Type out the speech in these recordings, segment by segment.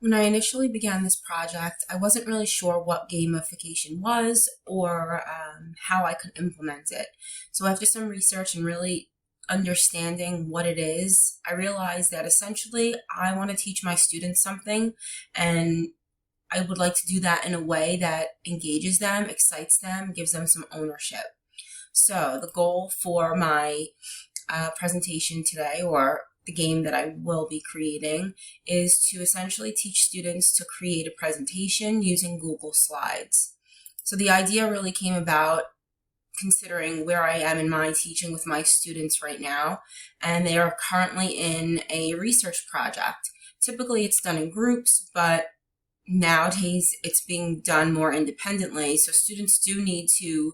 When I initially began this project, I wasn't really sure what gamification was or how I could implement it. So after some research and really understanding what it is, I realized that essentially I want to teach my students something, and I would like to do that in a way that engages them, excites them, gives them some ownership. So the goal for my presentation today, or the game that I will be creating, is to essentially teach students to create a presentation using Google Slides. So the idea really came about considering where I am in my teaching with my students right now, and they are currently in a research project. Typically it's done in groups, but nowadays it's being done more independently, so students do need to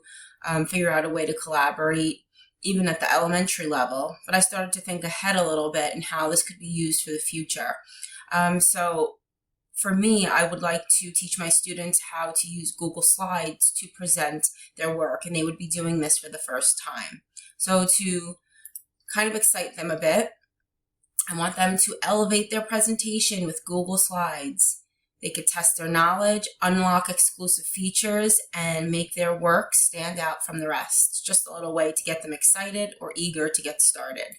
figure out a way to collaborate even at the elementary level. But I started to think ahead a little bit and how this could be used for the future. So for me, I would like to teach my students how to use Google Slides to present their work, and they would be doing this for the first time. So to kind of excite them a bit, I want them to elevate their presentation with Google Slides. They could test their knowledge, unlock exclusive features, and make their work stand out from the rest. Just a little way to get them excited or eager to get started.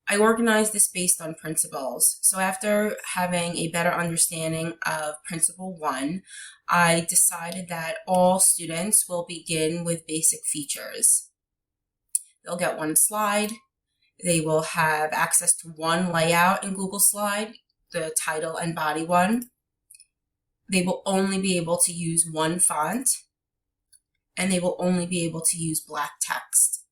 I organized this based on principles. So after having a better understanding of Principle 1, I decided that all students will begin with basic features. They'll get one slide. They will have access to one layout in Google Slide, the title and body one. They will only be able to use one font, and they will only be able to use black text.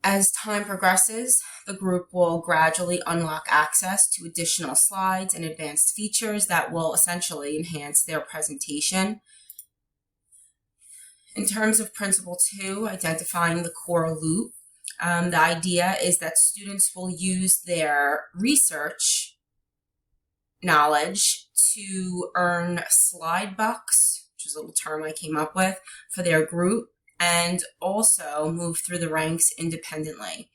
As time progresses, the group will gradually unlock access to additional slides and advanced features that will essentially enhance their presentation. In terms of Principle 2, identifying the core loop, the idea is that students will use their research knowledge to earn slide bucks, which is a little term I came up with, for their group, and also move through the ranks independently.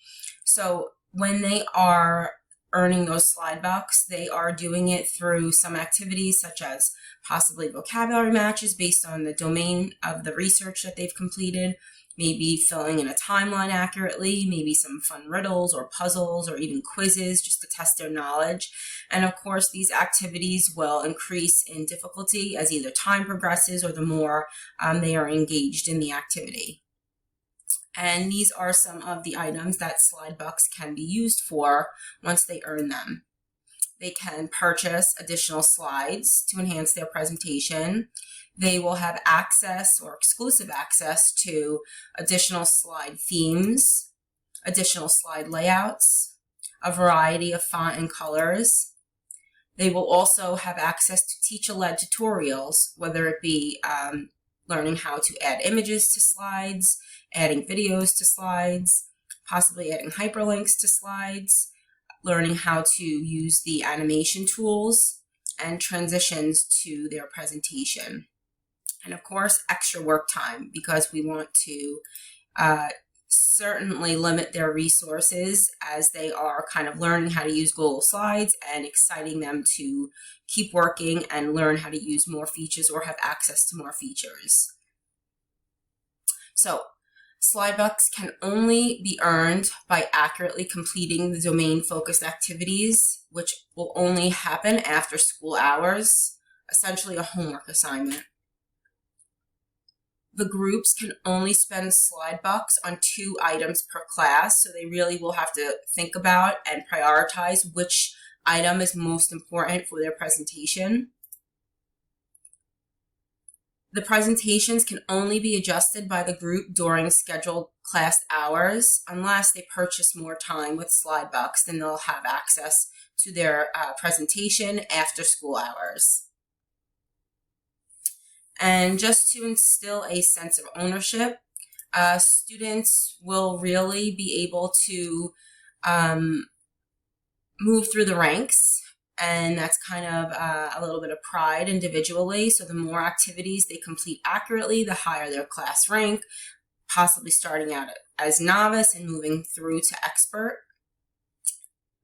So when they are earning those slide bucks, they are doing it through some activities such as possibly vocabulary matches based on the domain of the research that they've completed, maybe filling in a timeline accurately, maybe some fun riddles or puzzles or even quizzes just to test their knowledge. And of course, these activities will increase in difficulty as either time progresses or the more they are engaged in the activity. And these are some of the items that slide bucks can be used for once they earn them. They can purchase additional slides to enhance their presentation. They will have access or exclusive access to additional slide themes, additional slide layouts, a variety of font and colors. They will also have access to teacher-led tutorials, whether it be learning how to add images to slides, adding videos to slides, possibly adding hyperlinks to slides, learning how to use the animation tools and transitions to their presentation. And of course, extra work time, because we want to certainly limit their resources as they are kind of learning how to use Google Slides and exciting them to keep working and learn how to use more features or have access to more features. So slide bucks can only be earned by accurately completing the domain-focused activities, which will only happen after school hours, essentially a homework assignment. The groups can only spend slide bucks on 2 items per class, so they really will have to think about and prioritize which item is most important for their presentation. The presentations can only be adjusted by the group during scheduled class hours. Unless they purchase more time with slide bucks, then they'll have access to their presentation after school hours. And just to instill a sense of ownership, students will really be able to move through the ranks, and that's kind of a little bit of pride individually. So the more activities they complete accurately, the higher their class rank, possibly starting out as novice and moving through to expert.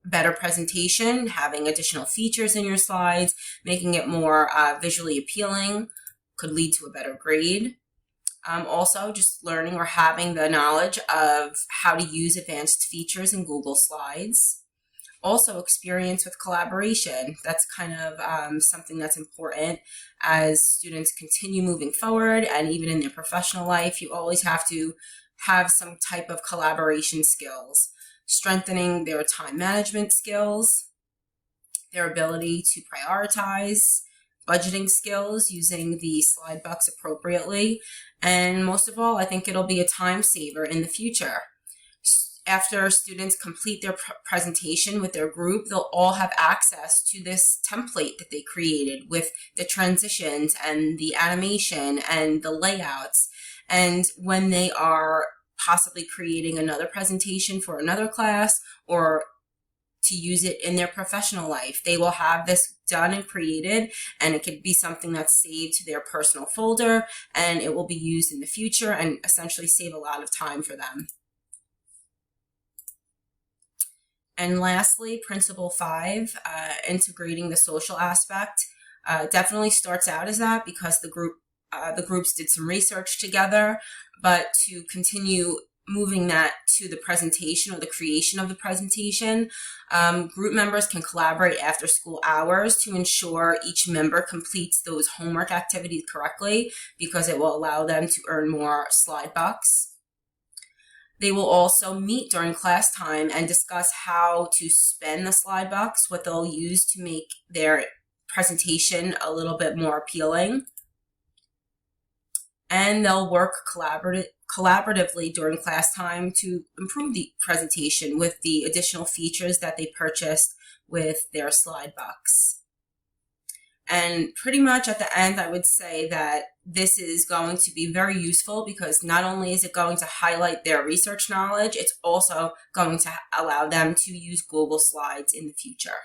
better presentation, having additional features in your slides, making it more visually appealing could lead to a better grade. Also, just learning or having the knowledge of how to use advanced features in Google Slides. Also, experience with collaboration. That's kind of something that's important as students continue moving forward, and even in their professional life, you always have to have some type of collaboration skills. Strengthening their time management skills, their ability to prioritize, budgeting skills, using the slide bucks appropriately, and most of all, I think it'll be a time saver in the future. After students complete their presentation with their group, they'll all have access to this template that they created with the transitions and the animation and the layouts. And when they are possibly creating another presentation for another class or to use it in their professional life, they will have this done and created, and it could be something that's saved to their personal folder, and it will be used in the future and essentially save a lot of time for them. And lastly, Principle 5, integrating the social aspect, definitely starts out as that because the groups did some research together, but to continue moving that to the presentation or the creation of the presentation, group members can collaborate after school hours to ensure each member completes those homework activities correctly, because it will allow them to earn more slide bucks. They will also meet during class time and discuss how to spend the slide bucks, what they'll use to make their presentation a little bit more appealing. And they'll work collaboratively during class time to improve the presentation with the additional features that they purchased with their slide bucks. And pretty much at the end, I would say that this is going to be very useful because not only is it going to highlight their research knowledge, it's also going to allow them to use Google Slides in the future.